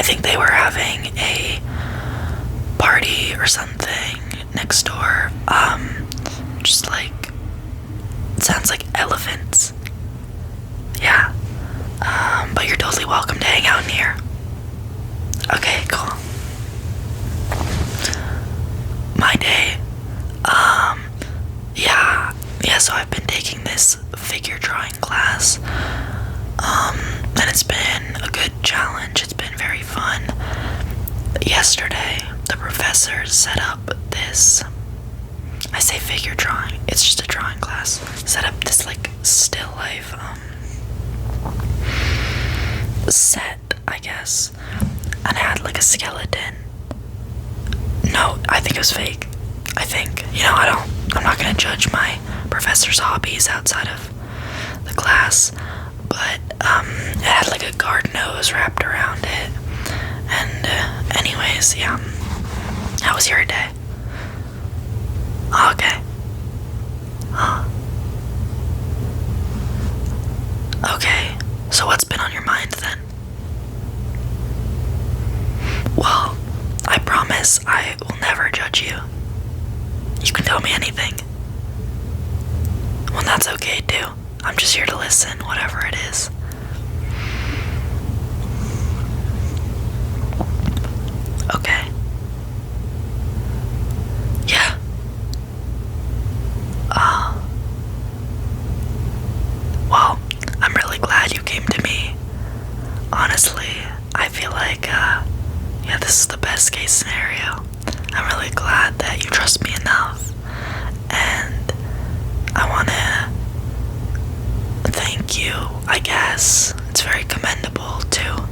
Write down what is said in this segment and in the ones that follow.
think they were having a party or something next door. Just like, it sounds like elephants. Yeah. But you're totally welcome to hang out in here. Okay, cool. My day. Yeah, so I've been taking this figure drawing class. And it's been a good challenge. It's been very fun. Yesterday, the professor set up this, I say figure drawing, it's just a drawing class, set up this like still life set, I guess, and it had like a skeleton. No, I think it was fake. I think, I'm not gonna judge my professor's hobbies outside of the class, but it had like a guard nose wrapped around it. And anyways, yeah. How was your day? Okay. Okay, so what's been on your mind then? Well, I promise I will never judge you. You can tell me anything. Well, that's okay too. I'm just here to listen, whatever it is. Okay. Yeah. Well, I'm really glad you came to me. Honestly, I feel like, this is the best case scenario. I'm really glad that you trust me enough. And I wanna thank you, I guess. It's very commendable, too,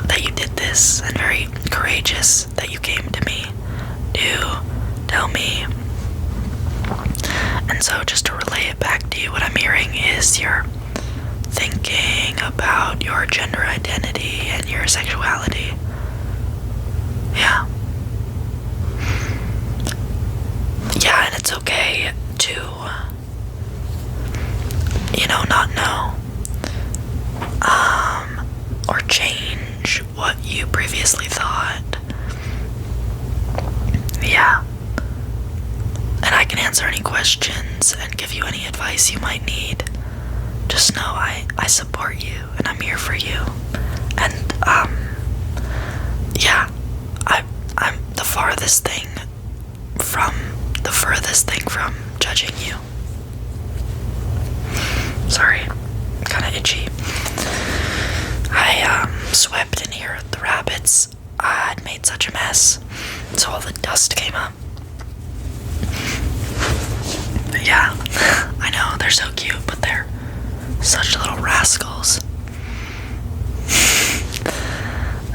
that you did this, and very courageous that you came to me to tell me. And so just to relay it back to you, what I'm hearing is you're thinking about your gender identity and your sexuality. Yeah. Yeah, and it's okay to, not know, or change what you previously thought. Yeah. And I can answer any questions and give you any advice you might need. Just know I support you and I'm here for you. And, I'm the furthest thing from judging you. Sorry, I'm kinda itchy. I swept in here with the rabbits. I'd made such a mess, so all the dust came up. But yeah, I know, they're so cute, but they're such little rascals.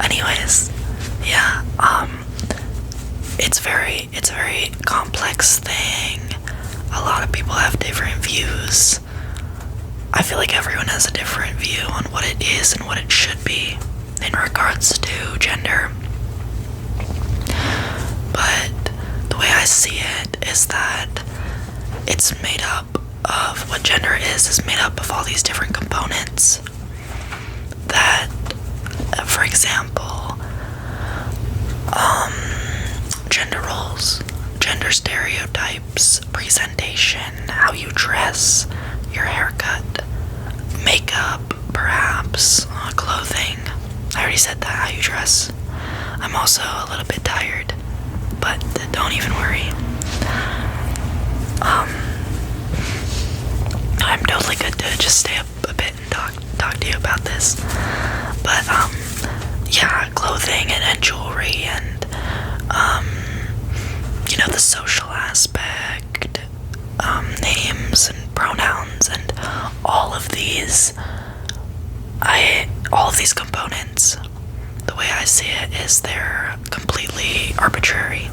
Anyways, yeah, it's a very complex thing. A lot of people have different views. I feel like everyone has a different view on what it is and what it should be in regards to gender. But the way I see it is that it's made up of, what gender is made up of all these different components. That, for example, gender roles, gender stereotypes, presentation, how you dress, your haircut, makeup, perhaps, clothing. I already said that, how you dress. I'm also a little bit tired, but don't even worry. I'm totally good to just stay up a bit and talk to you about this. But, clothing and jewelry and, the social aspect, names and pronouns and all of these components, the way I see it is they're completely arbitrary.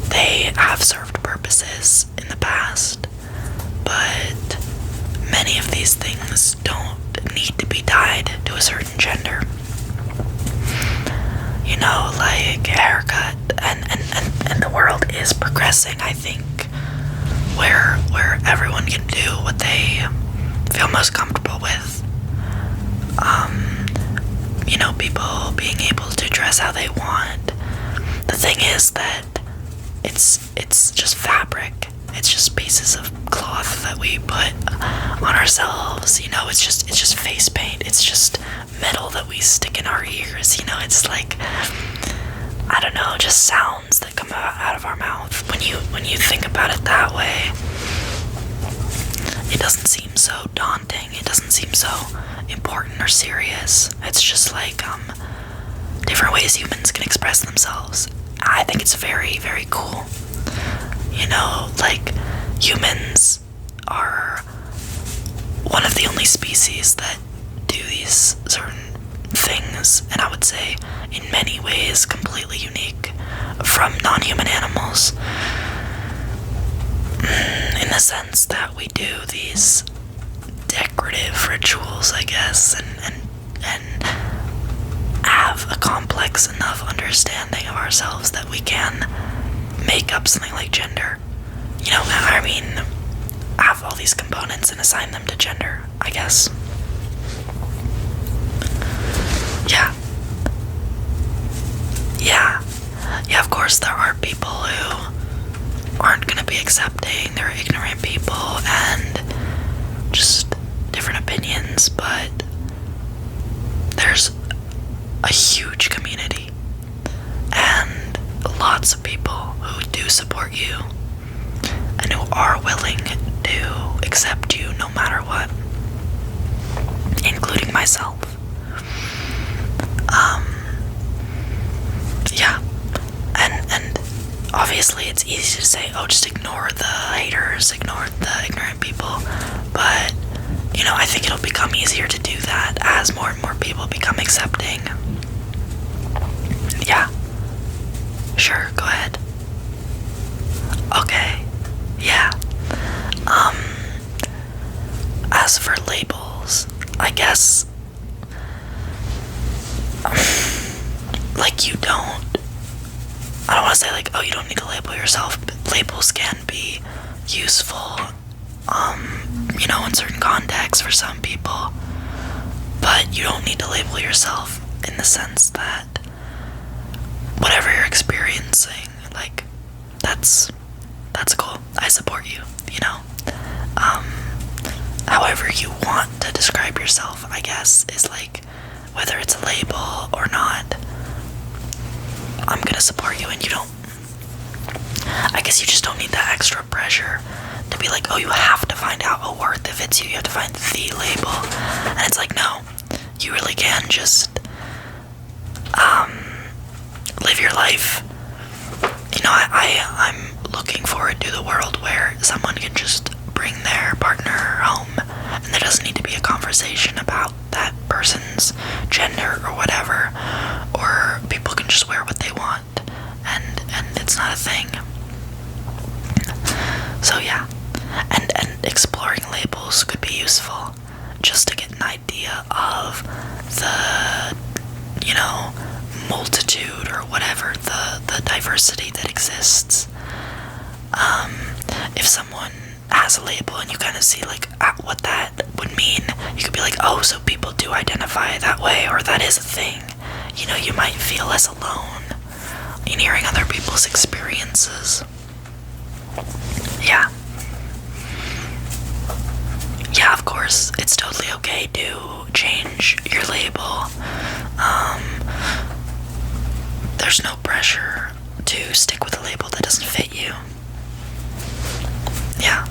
They have served purposes in the past, but many of these things don't need to be tied to a certain gender. Like haircut, and the world is progressing, I think, where everyone can do what they feel most comfortable with. People being able to dress how they want. The thing is that it's just fabric. It's just pieces of cloth that we put on ourselves. It's just face paint. It's just metal that we stick in our ears. It's like, I don't know, just sounds that come out of our mouth. When you think about it that way, it doesn't seem so daunting. It doesn't seem so important or serious. It's just like different ways humans can express themselves. I think it's very, very cool. Like, humans are one of the only species that do these certain things, and I would say in many ways completely unique from non-human animals, in the sense that we do these decorative rituals, I guess, and have a complex enough understanding of ourselves that we can make up something like gender. Have all these components and assign them to gender, I guess. Yeah, of course there are people who aren't gonna be accepting. They're ignorant people and just different opinions, but there's a huge community and lots of people who do support you and who are willing to accept you no matter what, including myself. And obviously it's easy to say, oh, just ignore the haters, ignore the ignorant people, but I think it'll become easier to do that as more and more people become accepting. Yeah. Sure, go ahead. Okay. Yeah. As for labels, I guess, like, I don't want to say, like, oh, you don't need to label yourself, but labels can be useful, in certain contexts for some people, but you don't need to label yourself in the sense that whatever you're experiencing, like, that's cool. I support you, however you want to describe yourself, I guess, is like, whether it's a label or not, I'm gonna support you, and I guess you just don't need that extra pressure to be like, oh, you have to find out a word that fits you have to find the label, and it's like, no, you really can just, live your life. I'm looking forward to the world where someone can just bring their partner home, and there doesn't need to be a conversation about that person's gender or whatever, or people can just wear what they want, and it's not a thing. So yeah, and exploring labels could be useful, just to get an idea of the, multitude or whatever, the diversity that exists. If someone has a label and you kind of see like what that would mean, you could be like, oh, so people do identify that way, or that is a thing. You might feel less alone in hearing other people's experiences. Yeah, of course, it's totally okay to change your label. There's no pressure to stick with a label that doesn't fit you. Yeah,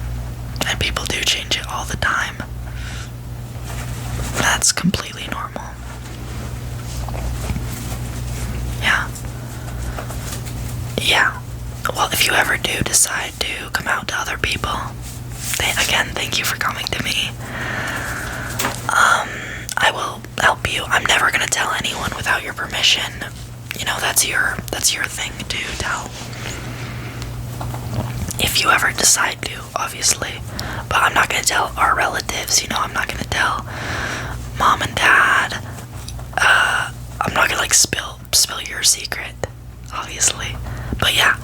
and people do change it all the time. That's completely normal. Yeah. Well, if you ever do decide to come out to other people, thank you for coming to me. I will help you. I'm never gonna tell anyone without your permission. That's your thing to tell. If you ever decide to, obviously. But I'm not gonna tell our relatives, I'm not gonna tell mom and dad. I'm not gonna spill your secret, obviously. But yeah,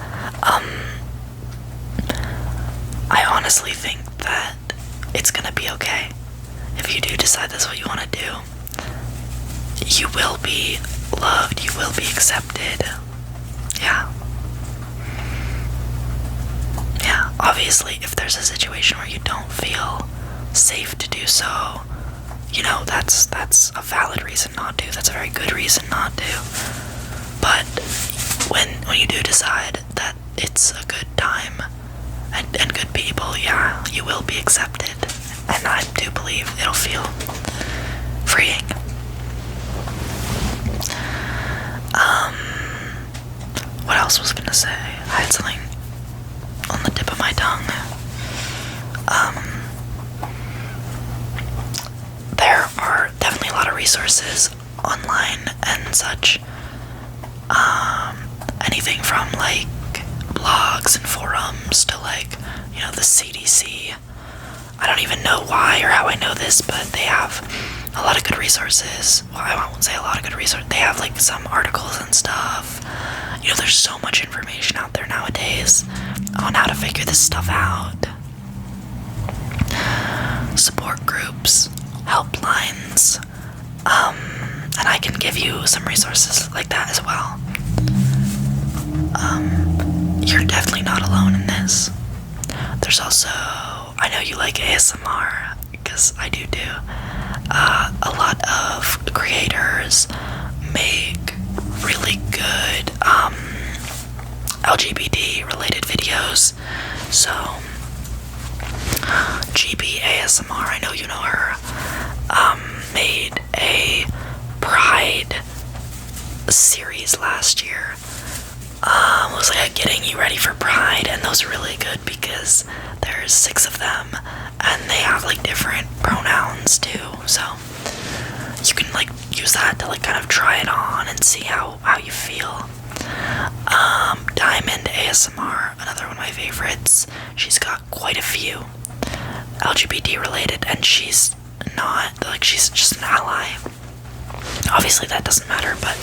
I honestly think that it's gonna be okay if you do decide that's what you want to do. you will be loved, you will be accepted. Yeah. Yeah, obviously, if there's a situation where you don't feel safe to do so, you know, that's a valid reason not to. That's a very good reason not to. But when you do decide that it's a good time and good people, yeah, you will be accepted. And I do believe it'll feel freeing. What else was I gonna say? I had something on the tip of my tongue. There are definitely a lot of resources online and such. Anything from like blogs and forums to like, you know, the CDC. I don't even know why or how I know this, but they have a lot of good resources. Well, I won't say a lot of good resources. They have like some articles and stuff. You know, there's so much information out there nowadays on how to figure this stuff out. Support groups, helplines, and I can give you some resources like that as well. You're definitely not alone in this. There's also, I know you like ASMR, because I do too. A lot of creators make really good LGBT related videos. So GB ASMR, I know you know her, made a Pride series last year. It was like getting you ready for Pride, and those are really good because there's 6 of them and they have like different pronouns too, so you can like use that to like kind of try it on and see how you feel. Diamond ASMR, another one of my favorites. She's got quite a few LGBT related, and she's not like, she's just an ally. Obviously that doesn't matter, but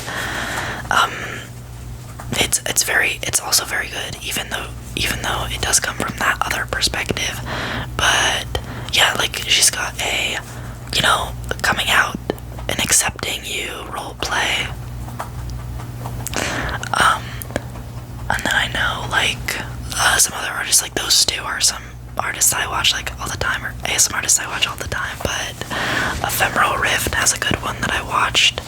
it's also very good, even though it does come from that other perspective. But yeah, like she's got a, you know, coming out and accepting you roleplay. And then I know like some other artists, like those two are some artists that I watch like all the time, or ASMR artists I watch all the time. But Ephemeral Rift has a good one that I watched.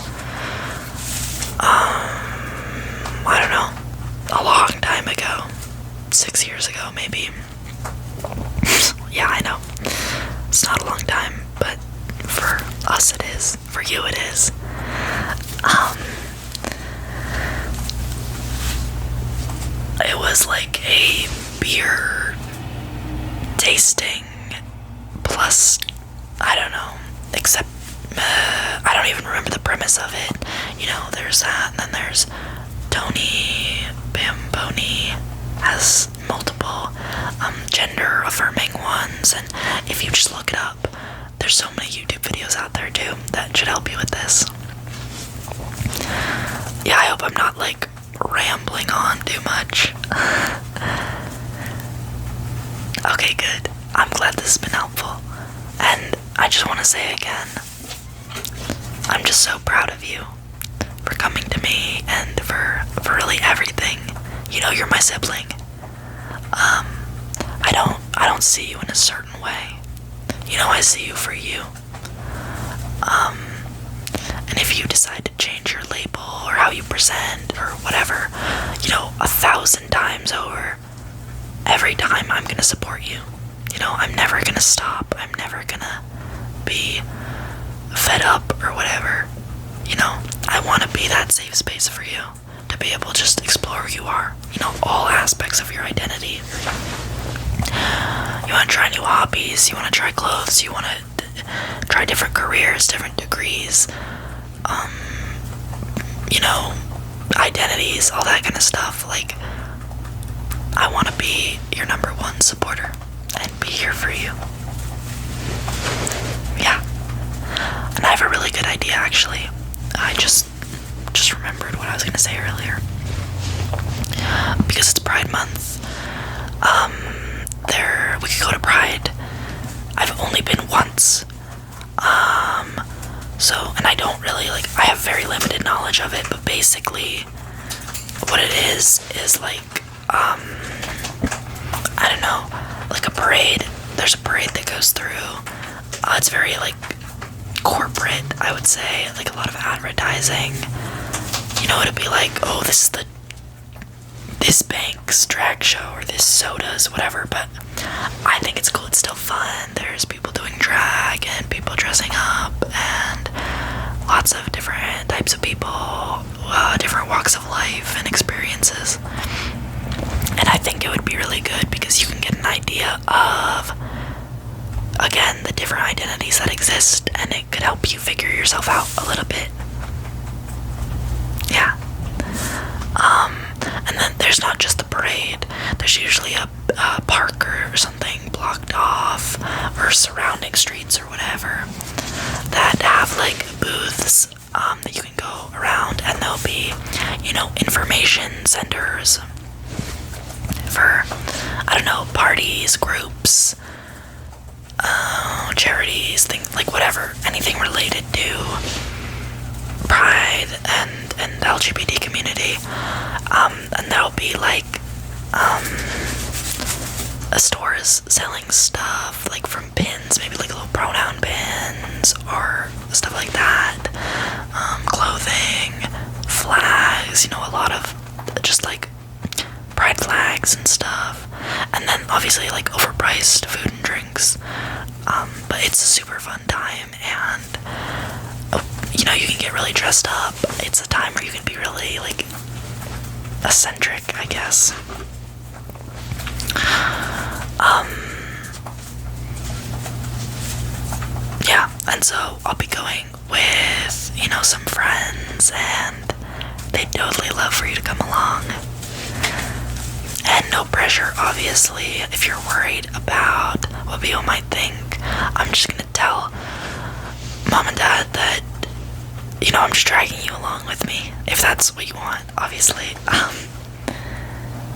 I don't know, a long time ago, 6 years ago maybe. Yeah, I know, it's not a long time, but for us it is, for you it is. It was like a beer tasting plus, I don't know, except I don't even remember the premise of it. You know, there's that, and then there's Tony Bamboni has multiple gender affirming ones, and if you just look it up, there's so many YouTube videos out there too that should help you with this. Yeah, I hope I'm not like rambling on too much. Okay, good. I'm glad this has been helpful. And I just want to say again, I'm just so proud of you for coming to me and for really everything. You know, you're my sibling. I don't see you in a certain way. You know, I see you for you. And if you decide to change your label or how you present or whatever, you know, 1,000 times over, every time I'm gonna support you. You know, I'm never gonna stop. I'm never gonna be fed up or whatever. You know, I want to be that safe space for you to be able to just explore who you are. You know, all aspects of your identity. You want to try new hobbies, you want to try clothes, you want to try different careers, different degrees, you know, identities, all that kind of stuff. Like, I want to be your #1 supporter and be here for you. Yeah. And I have a really good idea, actually. I just remembered what I was going to say earlier. Because it's Pride Month, we could go to Pride. I've only been once. And I don't really, like, I have much of it, but basically what it is like, I don't know, like a parade. There's a parade that goes through. It's very like corporate, I would say, like a lot of advertising. You know, it'd be like, oh, this is this bank's drag show, or this soda's, whatever, but I think it's cool. It's still fun. There's people doing drag and people dressing up and lots of different types of people, different walks of life and experiences. And I think it would be really good because you can get an idea of, again, the different identities that exist, and it could help you figure yourself out a little bit. Yeah. And then there's not just the parade. There's usually a park or something blocked off, or surrounding streets or whatever, that have like booths that you can go around, and there'll be, you know, information centers for, I don't know, parties, groups, charities, things like whatever, anything related to Pride and the LGBT community. And there'll be like stores selling stuff, like from pins, maybe like little pronoun pins or stuff like that, clothing, flags, you know, a lot of just like pride flags and stuff, and then obviously like overpriced food and drinks, but it's a super fun time, and you know, you can get really dressed up. It's a time where you can be really like eccentric, I guess. Yeah, and so I'll be going with, you know, some friends, and they'd totally love for you to come along. And no pressure, obviously. If you're worried about what people might think, I'm just gonna tell mom and dad that, you know, I'm just dragging you along with me, if that's what you want, obviously.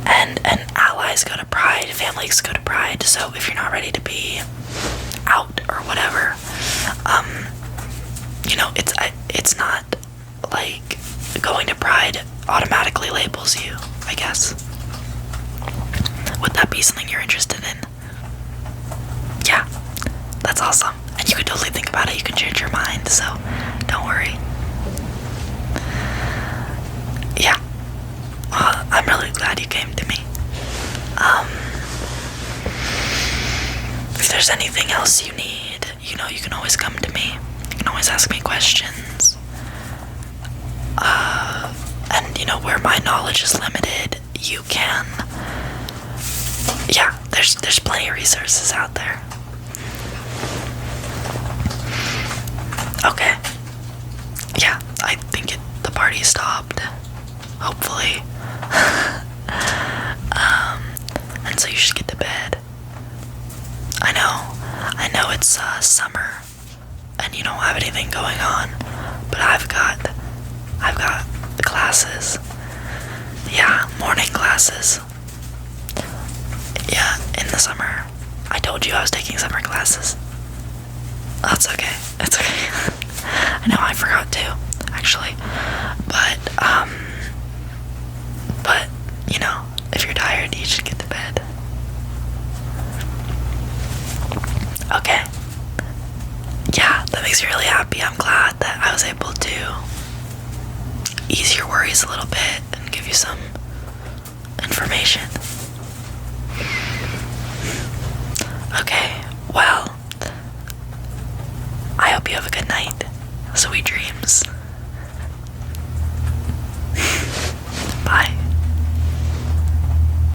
And allies go to Pride, families go to Pride, so if you're not ready to be out or whatever, you know, it's not like going to Pride automatically labels you, I guess. Would that be something you're interested in? Yeah, that's awesome. And you could totally think about it, you can change your mind, so don't worry. Yeah, I'm really glad you came to me. If there's anything else you need, you know, you can always come to me. You can always ask me questions. And you know, where my knowledge is limited, you can, yeah, there's plenty of resources out there. Okay. Yeah, I think the party stopped. Hopefully. And so you should get to bed. I know it's summer and you don't have anything going on, but I've got the classes. Yeah, morning classes. Yeah, in the summer. I told you I was taking summer classes. That's okay. It's okay. I know, I forgot to, actually. But, you know, if you're tired, you should get to bed. Okay. Yeah, that makes me really happy. I'm glad that I was able to ease your worries a little bit and give you some information. Okay, well, I hope you have a good night. Sweet dreams.